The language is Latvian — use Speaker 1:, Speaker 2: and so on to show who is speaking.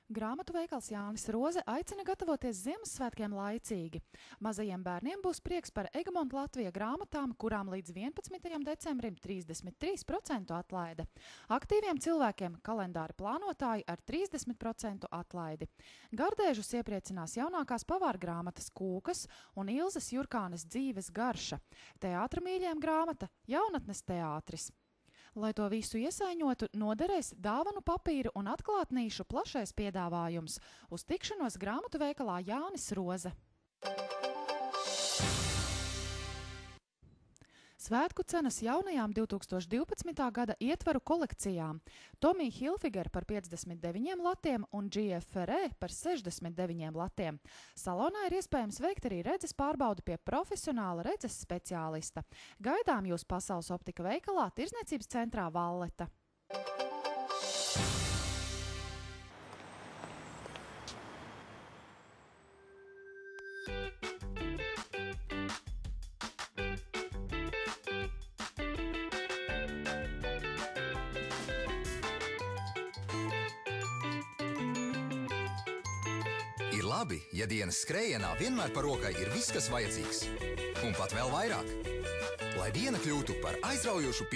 Speaker 1: Grāmatu veikals Jānis Roze aicina gatavoties Ziemassvētkiem laicīgi. Mazajiem bērniem būs prieks par Egmont Latvija grāmatām, kurām līdz 11. decembrim 33% atlaide. Aktīviem cilvēkiem kalendāri plānotāji ar 30% atlaidi. Gardēžus iepriecinās jaunākās pavāra grāmatas Kūkas un Ilzes Jurkānes dzīves garša. Teātra mīļiem grāmata Jaunatnes teātris. Lai to visu iesaiņotu, noderēs dāvanu papīru un atklātnīšu plašais piedāvājums. Uz tikšanos grāmatu veikalā Jānis Roze. Svētku cenas jaunajām 2012. gada ietvaru kolekcijām. Tomija Hilfiger par 59 latiem un GF Ferré par 69 latiem. Salonā ir iespējams veikt arī redzes pārbaudi pie profesionāla redzes speciālista. Gaidām jūs Pasaules optika veikalā Tirdzniecības centrā Valleta.
Speaker 2: Ir labi, ja dienas skrējienā vienmēr par rokai ir viss, kas vajadzīgs. Un pat vēl vairāk. Lai diena kļūtu par aizraujošu